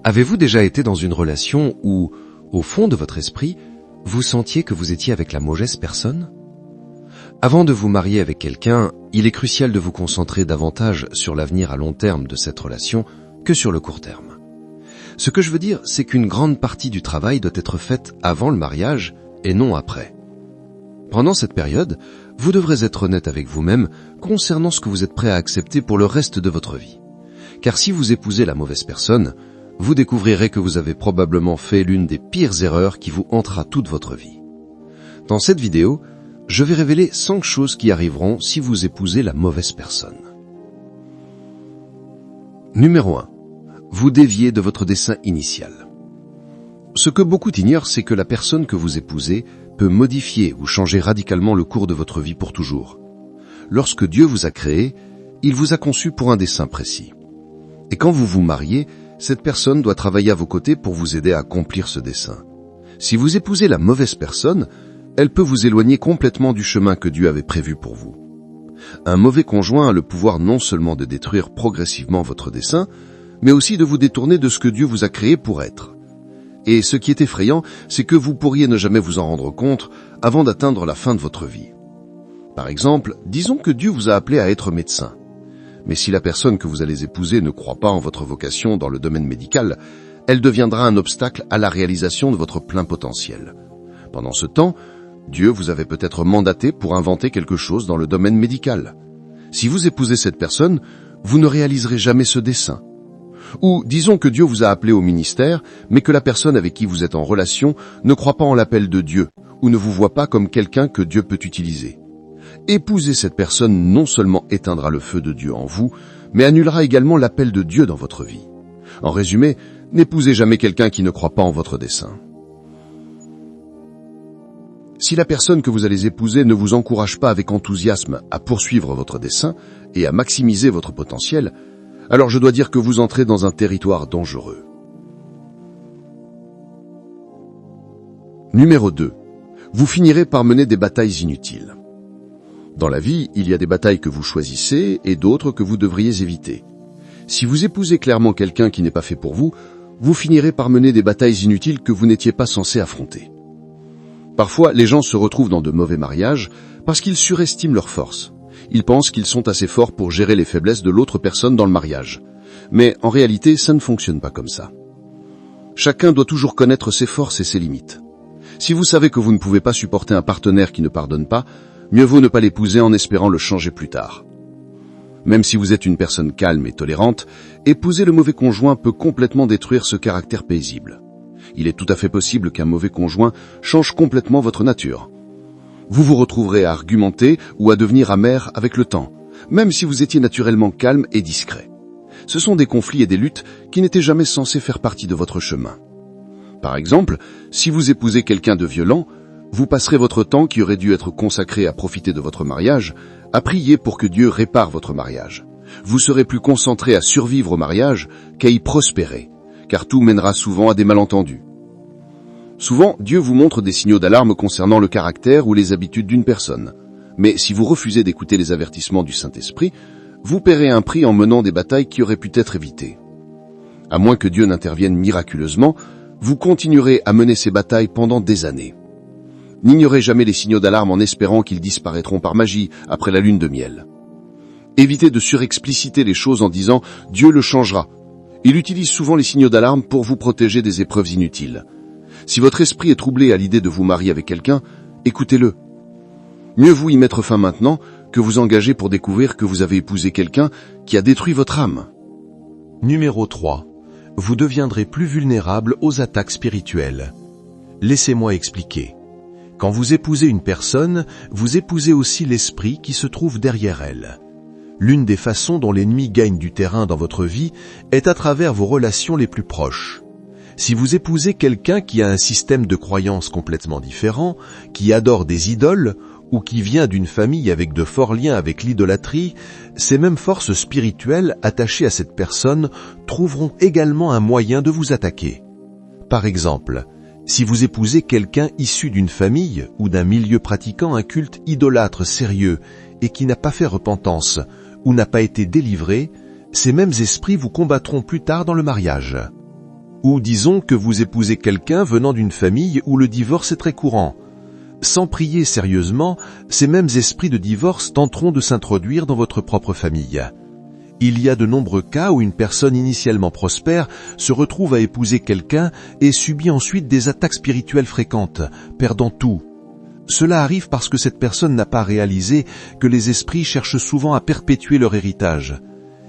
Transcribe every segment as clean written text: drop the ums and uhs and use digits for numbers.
Avez-vous déjà été dans une relation où, au fond de votre esprit, vous sentiez que vous étiez avec la mauvaise personne ? Avant de vous marier avec quelqu'un, il est crucial de vous concentrer davantage sur l'avenir à long terme de cette relation que sur le court terme. Ce que je veux dire, c'est qu'une grande partie du travail doit être faite avant le mariage et non après. Pendant cette période, vous devrez être honnête avec vous-même concernant ce que vous êtes prêt à accepter pour le reste de votre vie. Car si vous épousez la mauvaise personne, vous découvrirez que vous avez probablement fait l'une des pires erreurs qui vous hantera toute votre vie. Dans cette vidéo, je vais révéler 5 choses qui arriveront si vous épousez la mauvaise personne. Numéro 1. Vous déviez de votre dessein initial. Ce que beaucoup ignorent, c'est que la personne que vous épousez peut modifier ou changer radicalement le cours de votre vie pour toujours. Lorsque Dieu vous a créé, il vous a conçu pour un dessein précis. Et quand vous vous mariez, cette personne doit travailler à vos côtés pour vous aider à accomplir ce dessein. Si vous épousez la mauvaise personne, elle peut vous éloigner complètement du chemin que Dieu avait prévu pour vous. Un mauvais conjoint a le pouvoir non seulement de détruire progressivement votre dessein, mais aussi de vous détourner de ce que Dieu vous a créé pour être. Et ce qui est effrayant, c'est que vous pourriez ne jamais vous en rendre compte avant d'atteindre la fin de votre vie. Par exemple, disons que Dieu vous a appelé à être médecin. Mais si la personne que vous allez épouser ne croit pas en votre vocation dans le domaine médical, elle deviendra un obstacle à la réalisation de votre plein potentiel. Pendant ce temps, Dieu vous avait peut-être mandaté pour inventer quelque chose dans le domaine médical. Si vous épousez cette personne, vous ne réaliserez jamais ce dessein. Ou disons que Dieu vous a appelé au ministère, mais que la personne avec qui vous êtes en relation ne croit pas en l'appel de Dieu, ou ne vous voit pas comme quelqu'un que Dieu peut utiliser. Épouser cette personne non seulement éteindra le feu de Dieu en vous, mais annulera également l'appel de Dieu dans votre vie. En résumé, n'épousez jamais quelqu'un qui ne croit pas en votre dessein. Si la personne que vous allez épouser ne vous encourage pas avec enthousiasme à poursuivre votre dessein et à maximiser votre potentiel, alors je dois dire que vous entrez dans un territoire dangereux. Numéro 2. Vous finirez par mener des batailles inutiles. Dans la vie, il y a des batailles que vous choisissez et d'autres que vous devriez éviter. Si vous épousez clairement quelqu'un qui n'est pas fait pour vous, vous finirez par mener des batailles inutiles que vous n'étiez pas censé affronter. Parfois, les gens se retrouvent dans de mauvais mariages parce qu'ils surestiment leurs forces. Ils pensent qu'ils sont assez forts pour gérer les faiblesses de l'autre personne dans le mariage. Mais en réalité, ça ne fonctionne pas comme ça. Chacun doit toujours connaître ses forces et ses limites. Si vous savez que vous ne pouvez pas supporter un partenaire qui ne pardonne pas, mieux vaut ne pas l'épouser en espérant le changer plus tard. Même si vous êtes une personne calme et tolérante, épouser le mauvais conjoint peut complètement détruire ce caractère paisible. Il est tout à fait possible qu'un mauvais conjoint change complètement votre nature. Vous vous retrouverez à argumenter ou à devenir amer avec le temps, même si vous étiez naturellement calme et discret. Ce sont des conflits et des luttes qui n'étaient jamais censés faire partie de votre chemin. Par exemple, si vous épousez quelqu'un de violent, vous passerez votre temps qui aurait dû être consacré à profiter de votre mariage, à prier pour que Dieu répare votre mariage. Vous serez plus concentré à survivre au mariage qu'à y prospérer, car tout mènera souvent à des malentendus. Souvent, Dieu vous montre des signaux d'alarme concernant le caractère ou les habitudes d'une personne. Mais si vous refusez d'écouter les avertissements du Saint-Esprit, vous paierez un prix en menant des batailles qui auraient pu être évitées. À moins que Dieu n'intervienne miraculeusement, vous continuerez à mener ces batailles pendant des années. N'ignorez jamais les signaux d'alarme en espérant qu'ils disparaîtront par magie après la lune de miel. Évitez de surexpliciter les choses en disant « Dieu le changera ». Il utilise souvent les signaux d'alarme pour vous protéger des épreuves inutiles. Si votre esprit est troublé à l'idée de vous marier avec quelqu'un, écoutez-le. Mieux vaut y mettre fin maintenant que vous engager pour découvrir que vous avez épousé quelqu'un qui a détruit votre âme. Numéro 3. Vous deviendrez plus vulnérable aux attaques spirituelles. Laissez-moi expliquer. Quand vous épousez une personne, vous épousez aussi l'esprit qui se trouve derrière elle. L'une des façons dont l'ennemi gagne du terrain dans votre vie est à travers vos relations les plus proches. Si vous épousez quelqu'un qui a un système de croyances complètement différent, qui adore des idoles, ou qui vient d'une famille avec de forts liens avec l'idolâtrie, ces mêmes forces spirituelles attachées à cette personne trouveront également un moyen de vous attaquer. Par exemple, si vous épousez quelqu'un issu d'une famille ou d'un milieu pratiquant un culte idolâtre sérieux et qui n'a pas fait repentance ou n'a pas été délivré, ces mêmes esprits vous combattront plus tard dans le mariage. Ou disons que vous épousez quelqu'un venant d'une famille où le divorce est très courant. Sans prier sérieusement, ces mêmes esprits de divorce tenteront de s'introduire dans votre propre famille. Il y a de nombreux cas où une personne initialement prospère se retrouve à épouser quelqu'un et subit ensuite des attaques spirituelles fréquentes, perdant tout. Cela arrive parce que cette personne n'a pas réalisé que les esprits cherchent souvent à perpétuer leur héritage.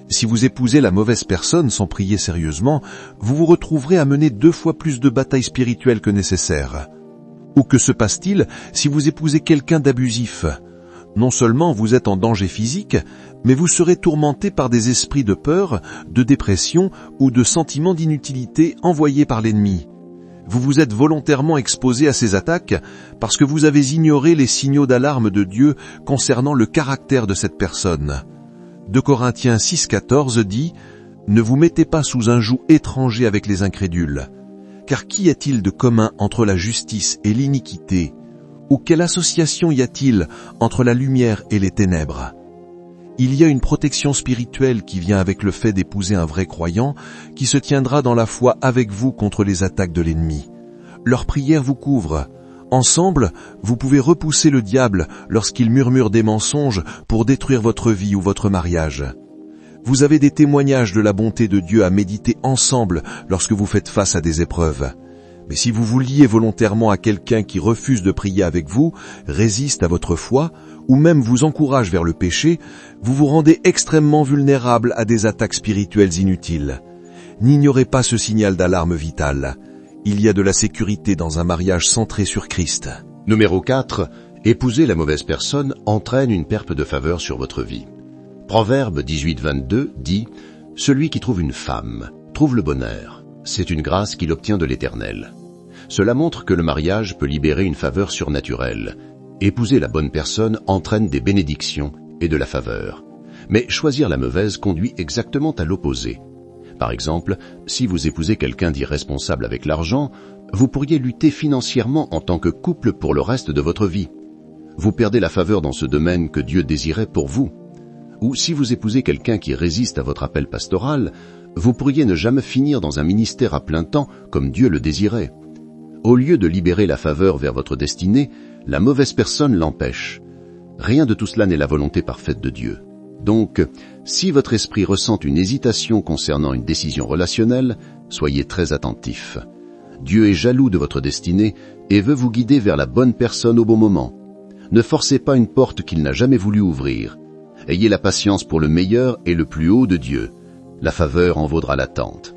Si vous épousez la mauvaise personne sans prier sérieusement, vous vous retrouverez à mener 2 fois plus de batailles spirituelles que nécessaire. Ou que se passe-t-il si vous épousez quelqu'un d'abusif ? Non seulement vous êtes en danger physique, mais vous serez tourmenté par des esprits de peur, de dépression ou de sentiments d'inutilité envoyés par l'ennemi. Vous vous êtes volontairement exposé à ces attaques parce que vous avez ignoré les signaux d'alarme de Dieu concernant le caractère de cette personne. 2 Corinthiens 6,14 dit « Ne vous mettez pas sous un joug étranger avec les incrédules. Car qu'y a-t-il de commun entre la justice et l'iniquité ? Ou quelle association y a-t-il entre la lumière et les ténèbres ? Il y a une protection spirituelle qui vient avec le fait d'épouser un vrai croyant qui se tiendra dans la foi avec vous contre les attaques de l'ennemi. Leur prière vous couvre. Ensemble, vous pouvez repousser le diable lorsqu'il murmure des mensonges pour détruire votre vie ou votre mariage. Vous avez des témoignages de la bonté de Dieu à méditer ensemble lorsque vous faites face à des épreuves. Mais si vous vous liez volontairement à quelqu'un qui refuse de prier avec vous, résiste à votre foi, ou même vous encourage vers le péché, vous vous rendez extrêmement vulnérable à des attaques spirituelles inutiles. N'ignorez pas ce signal d'alarme vital. Il y a de la sécurité dans un mariage centré sur Christ. Numéro 4. Épouser la mauvaise personne entraîne une perte de faveur sur votre vie. Proverbe 18-22 dit « Celui qui trouve une femme trouve le bonheur. C'est une grâce qu'il obtient de l'Éternel. » Cela montre que le mariage peut libérer une faveur surnaturelle. Épouser la bonne personne entraîne des bénédictions et de la faveur. Mais choisir la mauvaise conduit exactement à l'opposé. Par exemple, si vous épousez quelqu'un d'irresponsable avec l'argent, vous pourriez lutter financièrement en tant que couple pour le reste de votre vie. Vous perdez la faveur dans ce domaine que Dieu désirait pour vous. Ou si vous épousez quelqu'un qui résiste à votre appel pastoral, vous pourriez ne jamais finir dans un ministère à plein temps comme Dieu le désirait. Au lieu de libérer la faveur vers votre destinée, la mauvaise personne l'empêche. Rien de tout cela n'est la volonté parfaite de Dieu. Donc, si votre esprit ressent une hésitation concernant une décision relationnelle, soyez très attentif. Dieu est jaloux de votre destinée et veut vous guider vers la bonne personne au bon moment. Ne forcez pas une porte qu'il n'a jamais voulu ouvrir. Ayez la patience pour le meilleur et le plus haut de Dieu. La faveur en vaudra l'attente.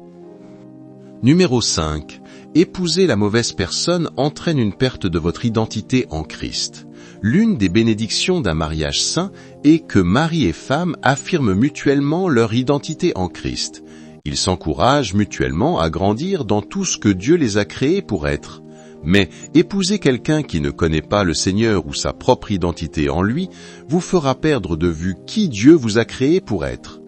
Numéro 5. Épouser la mauvaise personne entraîne une perte de votre identité en Christ. L'une des bénédictions d'un mariage saint est que mari et femme affirment mutuellement leur identité en Christ. Ils s'encouragent mutuellement à grandir dans tout ce que Dieu les a créés pour être. Mais épouser quelqu'un qui ne connaît pas le Seigneur ou sa propre identité en lui vous fera perdre de vue qui Dieu vous a créé pour être.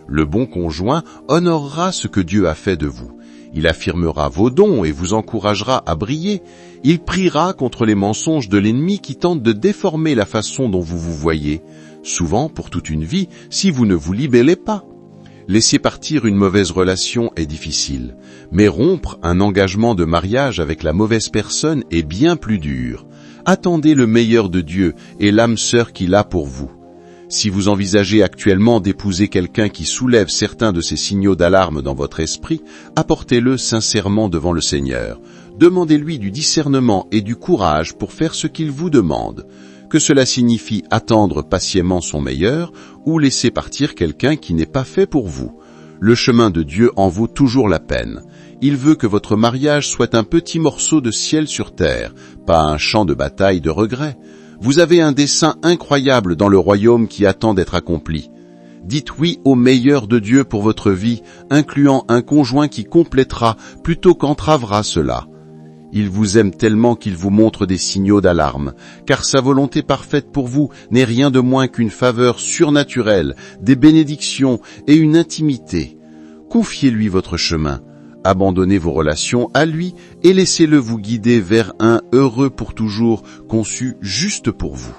Le bon conjoint honorera ce que Dieu a fait de vous. Il affirmera vos dons et vous encouragera à briller. Il priera contre les mensonges de l'ennemi qui tente de déformer la façon dont vous vous voyez, souvent pour toute une vie, si vous ne vous libellez pas. Laisser partir une mauvaise relation est difficile, mais rompre un engagement de mariage avec la mauvaise personne est bien plus dur. Attendez le meilleur de Dieu et l'âme sœur qu'il a pour vous. Si vous envisagez actuellement d'épouser quelqu'un qui soulève certains de ces signaux d'alarme dans votre esprit, apportez-le sincèrement devant le Seigneur. Demandez-lui du discernement et du courage pour faire ce qu'il vous demande. Que cela signifie attendre patiemment son meilleur ou laisser partir quelqu'un qui n'est pas fait pour vous. Le chemin de Dieu en vaut toujours la peine. Il veut que votre mariage soit un petit morceau de ciel sur terre, pas un champ de bataille de regrets. Vous avez un dessein incroyable dans le royaume qui attend d'être accompli. Dites oui au meilleur de Dieu pour votre vie, incluant un conjoint qui complétera plutôt qu'entravera cela. Il vous aime tellement qu'il vous montre des signaux d'alarme, car sa volonté parfaite pour vous n'est rien de moins qu'une faveur surnaturelle, des bénédictions et une intimité. Confiez-lui votre chemin. Abandonnez vos relations à lui et laissez-le vous guider vers un heureux pour toujours conçu juste pour vous.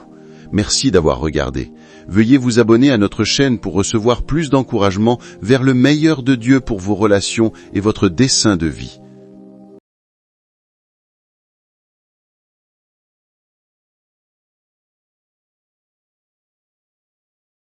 Merci d'avoir regardé. Veuillez vous abonner à notre chaîne pour recevoir plus d'encouragement vers le meilleur de Dieu pour vos relations et votre dessein de vie.